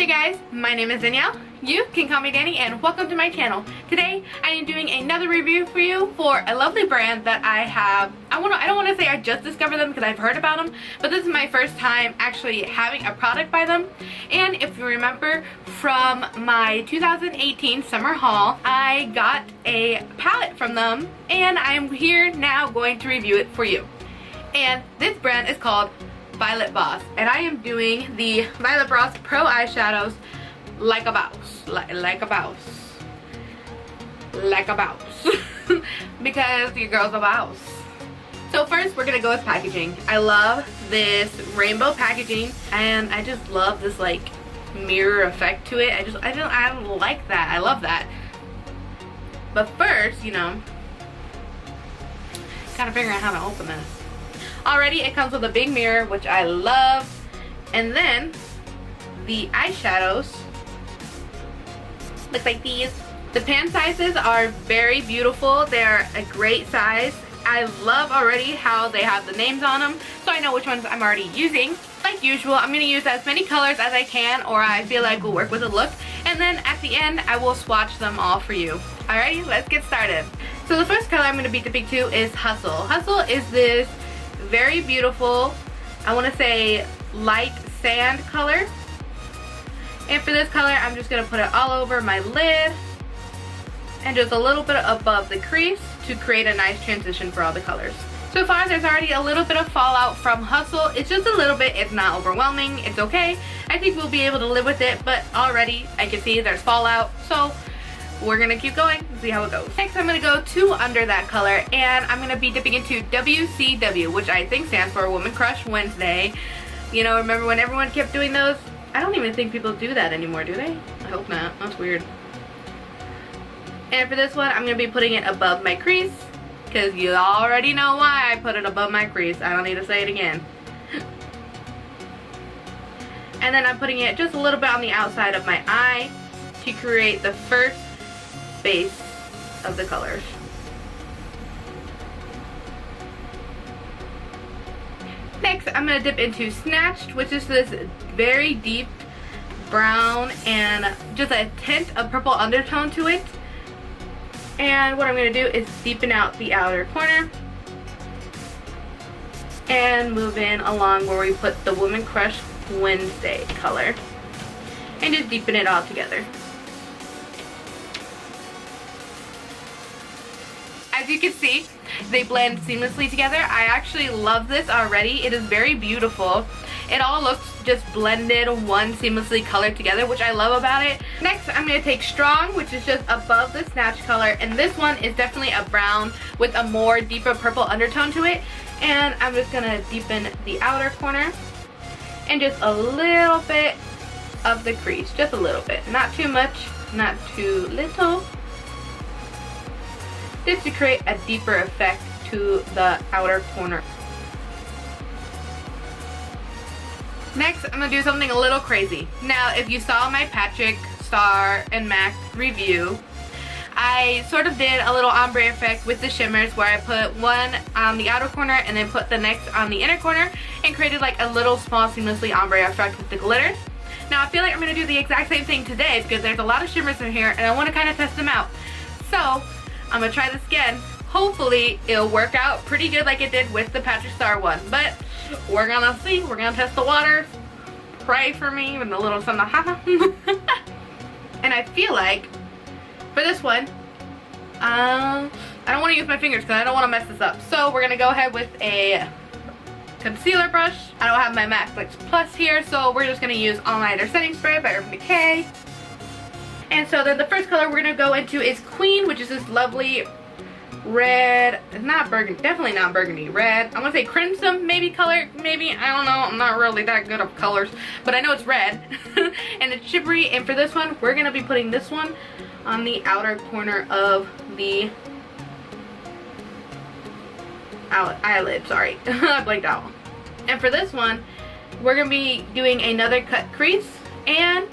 there guys, my name is Danielle. You can call me Danny and welcome to my channel. Today I am doing another review for you for a lovely brand that I have. I don't want to say I just discovered them because I've heard about them, but this is my first time actually having a product by them. And if you remember from my 2018 summer haul, I got a palette from them and I'm here now going to review it for you. And this brand is called Violet Voss, and I am doing the Violet Voss Pro Eyeshadows like a boss, like a boss, like a boss, because your girl's a boss. So first we're gonna go with packaging. I love this rainbow packaging, and I just love this like mirror effect to it. I like that. I love that. But first, you know, gotta figure out how to open this. Already it comes with a big mirror, which I love, and then the eyeshadows look like these. The pan sizes are very beautiful. They're a great size. I love already how they have the names on them, so I know which ones I'm already using. Like usual, I'm going to use as many colors as I can, or I feel like will work with the look, and then at the end I will swatch them all for you. Alrighty, let's get started. So the first color I'm going to be dipping to is Hustle. Hustle is this very beautiful, I want to say light sand color, and for this color I'm just going to put it all over my lid and just a little bit above the crease to create a nice transition for all the colors. So far there's already a little bit of fallout from Hustle. It's just a little bit, it's not overwhelming, it's okay. I think we'll be able to live with it, but already I can see there's fallout, so we're gonna keep going and see how it goes. Next I'm gonna go to under that color, and I'm gonna be dipping into WCW, which I think stands for Woman Crush Wednesday. You know, remember when everyone kept doing those? I don't even think people do that anymore, do they? I hope not. That's weird. And for this one I'm gonna be putting it above my crease, because you already know why I put it above my crease. I don't need to say it again. And then I'm putting it just a little bit on the outside of my eye to create the first base of the colors. Next I'm going to dip into Snatched, which is this very deep brown and just a tint of purple undertone to it. And what I'm going to do is deepen out the outer corner and move in along where we put the Woman Crush Wednesday color and just deepen it all together. As you can see, they blend seamlessly together. I actually love this already. It is very beautiful. It all looks just blended, one seamlessly colored together, which I love about it. Next, I'm going to take Strong, which is just above the Snatch color, and this one is definitely a brown with a more deeper purple undertone to it. And I'm just going to deepen the outer corner and just a little bit of the crease, just a little bit. Not too much, not too little. Just to create a deeper effect to the outer corner. Next, I'm going to do something a little crazy. Now, if you saw my Patrick Star and MAC review, I sort of did a little ombre effect with the shimmers where I put one on the outer corner and then put the next on the inner corner and created like a little small seamlessly ombre effect with the glitter. Now, I feel like I'm going to do the exact same thing today because there's a lot of shimmers in here and I want to kind of test them out. So, I'm going to try this again. Hopefully, it'll work out pretty good like it did with the Patrick Star one. But we're going to see. We're going to test the waters. Pray for me with a little something. And I feel like, for this one, I don't want to use my fingers because I don't want to mess this up. So, we're going to go ahead with a concealer brush. I don't have my MAC Fix Plus here, so we're just going to use All Nighter Setting Spray by Urban Decay. And so then the first color we're going to go into is Queen, which is this lovely red, not burgundy, definitely not burgundy, red. I want to say crimson maybe color, maybe, I don't know, I'm not really that good of colors, but I know it's red. And it's shimmery, and for this one, we're going to be putting this one on the outer corner of the eyelid, sorry, I blanked out. And for this one, we're going to be doing another cut crease, and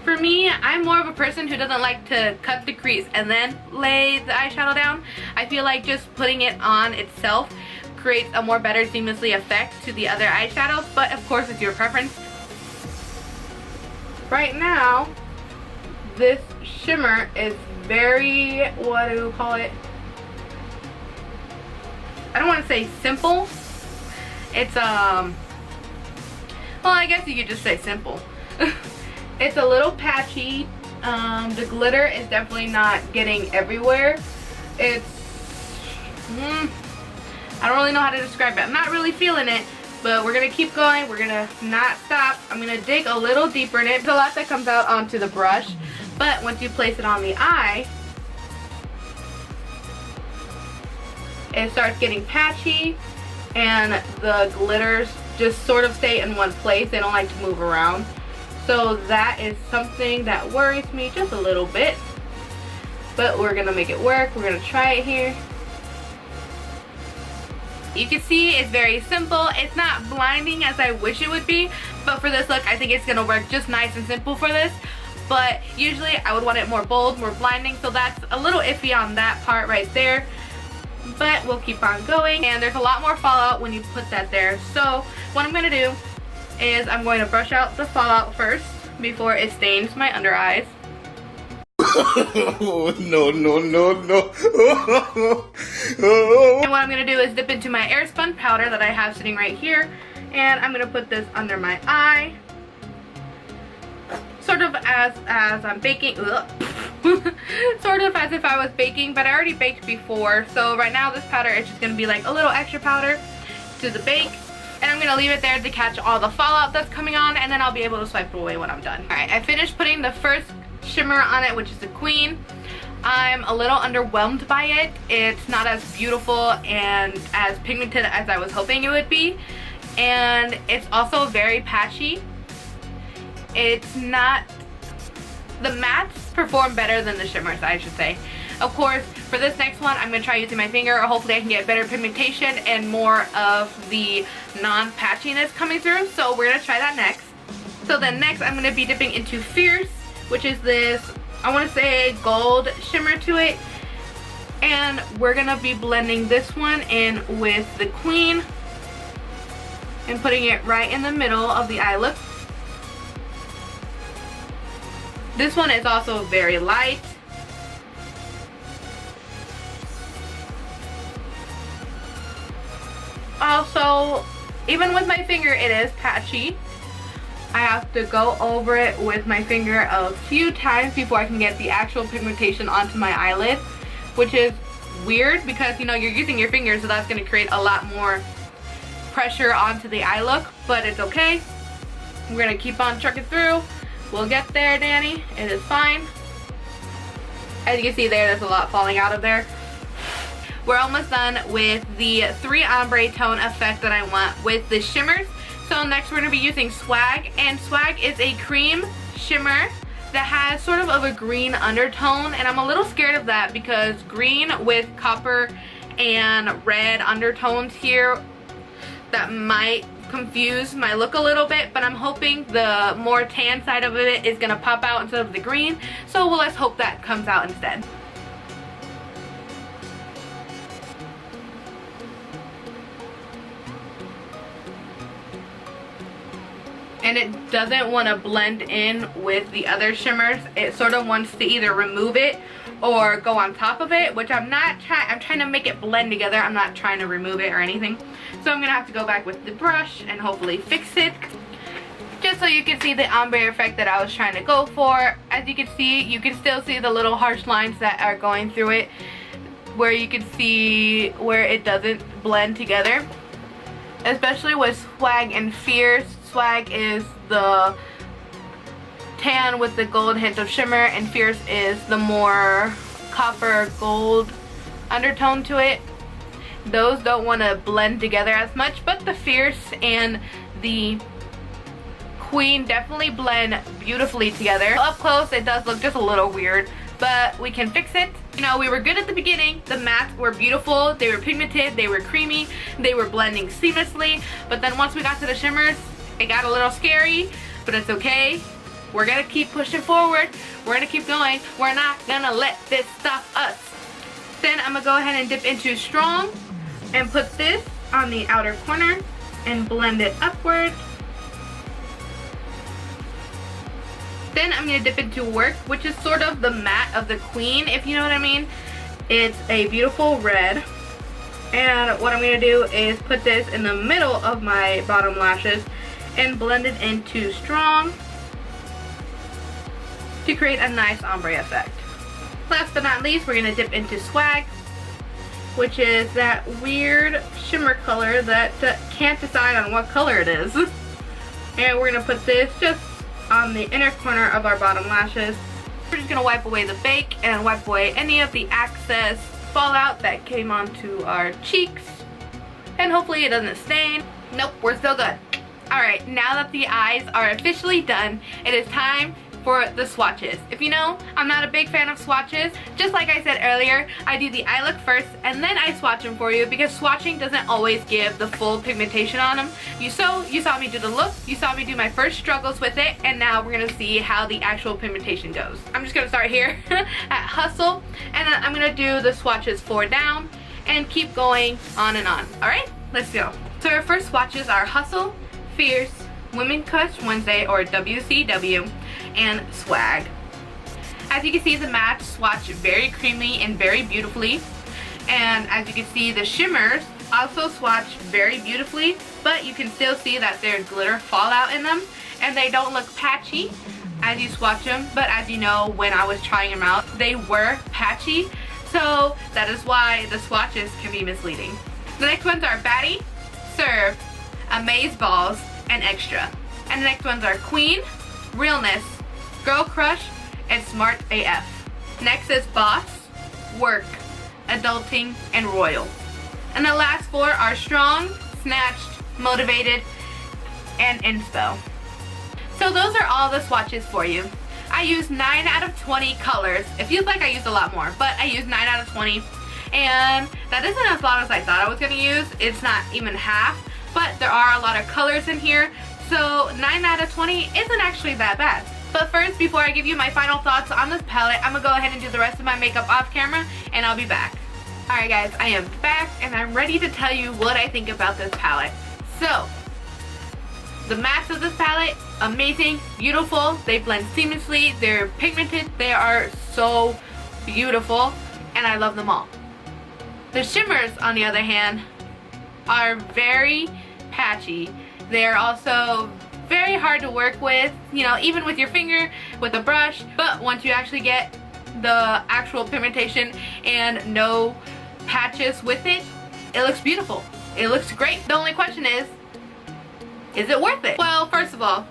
for me, I'm more of a person who doesn't like to cut the crease and then lay the eyeshadow down. I feel like just putting it on itself creates a more better seamlessly effect to the other eyeshadows, but of course it's your preference. Right now, this shimmer is very, what do you call it? I don't want to say simple. It's, well, I guess you could just say simple. It's a little patchy. The glitter is definitely not getting everywhere. It's, I don't really know how to describe it. I'm not really feeling it, but we're going to keep going. We're going to not stop. I'm going to dig a little deeper in it. There's a lot that comes out onto the brush, but once you place it on the eye, it starts getting patchy, and the glitters just sort of stay in one place. They don't like to move around. So that is something that worries me just a little bit. But we're going to make it work. We're going to try it here. You can see it's very simple. It's not blinding as I wish it would be. But for this look, I think it's going to work just nice and simple for this. But usually I would want it more bold, more blinding. So that's a little iffy on that part right there. But we'll keep on going. And there's a lot more fallout when you put that there. So what I'm going to do is I'm going to brush out the fallout first before it stains my under eyes. No, no, no, no. And what I'm going to do is dip into my airspun powder that I have sitting right here. And I'm going to put this under my eye. Sort of as I'm baking. Sort of as if I was baking, but I already baked before. So right now this powder is just going to be like a little extra powder to the bake. And I'm going to leave it there to catch all the fallout that's coming on, and then I'll be able to swipe it away when I'm done. Alright, I finished putting the first shimmer on it, which is the Queen. I'm a little underwhelmed by it. It's not as beautiful and as pigmented as I was hoping it would be. And it's also very patchy. It's not... The mattes perform better than the shimmers, I should say. Of course, for this next one, I'm going to try using my finger, or hopefully I can get better pigmentation and more of the non-patchiness coming through. So we're going to try that next. So then next, I'm going to be dipping into Fierce, which is this, I want to say, gold shimmer to it. And we're going to be blending this one in with the Queen and putting it right in the middle of the eye look. This one is also very light. Also, even with my finger, it is patchy. I have to go over it with my finger a few times before I can get the actual pigmentation onto my eyelid, which is weird because, you know, you're using your finger, so that's going to create a lot more pressure onto the eye look, but it's okay. We're going to keep on trucking through. We'll get there, Danny. It is fine. As you can see there's a lot falling out of there. We're almost done with the 3 ombre tone effect that I want with the shimmers. So next we're going to be using Swag, and Swag is a cream shimmer that has sort of a green undertone, and I'm a little scared of that because green with copper and red undertones here, that might confuse my look a little bit, but I'm hoping the more tan side of it is going to pop out instead of the green. So well, let's hope that comes out instead. And it doesn't want to blend in with the other shimmers. It sort of wants to either remove it or go on top of it, which I'm not trying. I'm trying to make it blend together. I'm not trying to remove it or anything. So I'm gonna have to go back with the brush and hopefully fix it, just so you can see the ombre effect that I was trying to go for. As you can see, you can still see the little harsh lines that are going through it, where you can see where it doesn't blend together, especially with Swag and Fierce. Swag is the tan with the gold hint of shimmer, and Fierce is the more copper gold undertone to it. Those don't want to blend together as much, but the Fierce and the Queen definitely blend beautifully together. Up close it does look just a little weird, but we can fix it. You know, we were good at the beginning. The mattes were beautiful, they were pigmented, they were creamy, they were blending seamlessly, but then once we got to the shimmers, it got a little scary, but it's okay. We're gonna keep pushing forward. We're gonna keep going. We're not gonna let this stop us. Then I'm gonna go ahead and dip into Strong and put this on the outer corner and blend it upward. Then I'm going to dip into Work, which is sort of the matte of the Queen, if you know what I mean. It's a beautiful red. And what I'm going to do is put this in the middle of my bottom lashes and blend it into Strong to create a nice ombre effect. Last but not least, we're going to dip into Swag, which is that weird shimmer color that can't decide on what color it is. And we're going to put this just on the inner corner of our bottom lashes. We're just going to wipe away the bake and wipe away any of the excess fallout that came onto our cheeks. And hopefully it doesn't stain. Nope, we're still good. Alright, now that the eyes are officially done, it is time for the swatches. If you know, I'm not a big fan of swatches. Just like I said earlier, I do the eye look first and then I swatch them for you because swatching doesn't always give the full pigmentation on them. You saw me do the look, you saw me do my first struggles with it, and now we're gonna see how the actual pigmentation goes. I'm just gonna start here at Hustle, and then I'm gonna do the swatches 4 down and keep going on and on. Alright, let's go. So our first swatches are Hustle, Fierce, Women Crush Wednesday or WCW, and Swag. As you can see, the mattes swatch very creamy and very beautifully, and as you can see, the shimmers also swatch very beautifully, but you can still see that there's glitter fallout in them, and they don't look patchy as you swatch them. But as you know, when I was trying them out, they were patchy, so that is why the swatches can be misleading. The next ones are Baddie, Serve, Amaze Balls, and Extra. And the next ones are Queen, Realness, Girl Crush, and Smart AF. Next is Boss, Work, Adulting, and Royal. And the last 4 are Strong, Snatched, Motivated, and Inspo. So those are all the swatches for you. I used 9 out of 20 colors. It feels like I used a lot more, but I used 9 out of 20. And that isn't as lot as I thought I was going to use. It's not even half, but there are a lot of colors in here. So 9 out of 20 isn't actually that bad. But first, before I give you my final thoughts on this palette, I'm going to go ahead and do the rest of my makeup off camera, and I'll be back. Alright guys, I am back, and I'm ready to tell you what I think about this palette. So, the mattes of this palette, amazing, beautiful, they blend seamlessly, they're pigmented, they are so beautiful, and I love them all. The shimmers, on the other hand, are very patchy. They're also very hard to work with, you know, even with your finger, with a brush, but once you actually get the actual pigmentation and no patches with it, it looks beautiful. It looks great. The only question is it worth it? Well, first of all,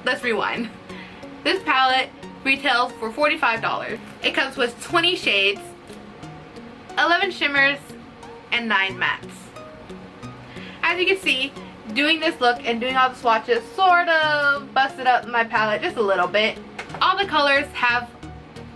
let's rewind. This palette retails for $45. It comes with 20 shades, 11 shimmers, and 9 mattes. As you can see, doing this look and doing all the swatches sort of busted up my palette just a little bit. All the colors have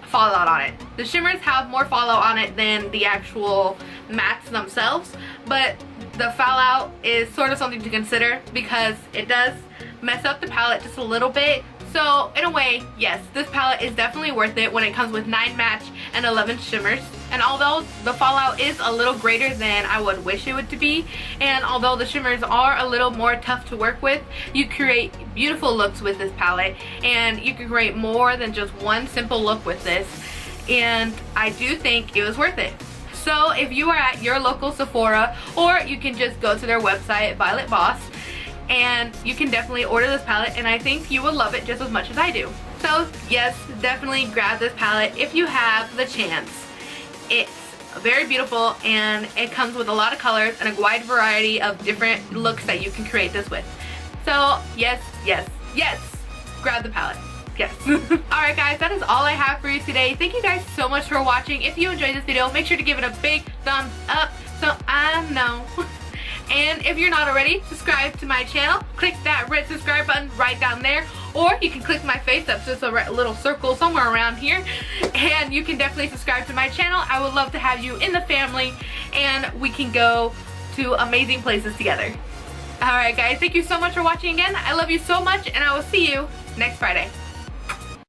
fallout on it. The shimmers have more fallout on it than the actual mattes themselves, but the fallout is sort of something to consider because it does mess up the palette just a little bit. So in a way, yes, this palette is definitely worth it when it comes with 9 mattes and 11 shimmers. And although the fallout is a little greater than I would wish it would to be, and although the shimmers are a little more tough to work with, you create beautiful looks with this palette, and you can create more than just one simple look with this, and I do think it was worth it. So if you are at your local Sephora, or you can just go to their website, Violet Voss, and you can definitely order this palette, and I think you will love it just as much as I do. So yes, definitely grab this palette if you have the chance. It's very beautiful, and it comes with a lot of colors and a wide variety of different looks that you can create this with. So yes, yes, yes, grab the palette. Yes. Alright guys, that is all I have for you today. Thank you guys so much for watching. If you enjoyed this video, make sure to give it a big thumbs up so I know. And if you're not already, subscribe to my channel. Click that red subscribe button right down there. Or you can click my face up, so it's a little circle somewhere around here. And you can definitely subscribe to my channel. I would love to have you in the family, and we can go to amazing places together. Alright guys, thank you so much for watching again. I love you so much, and I will see you next Friday.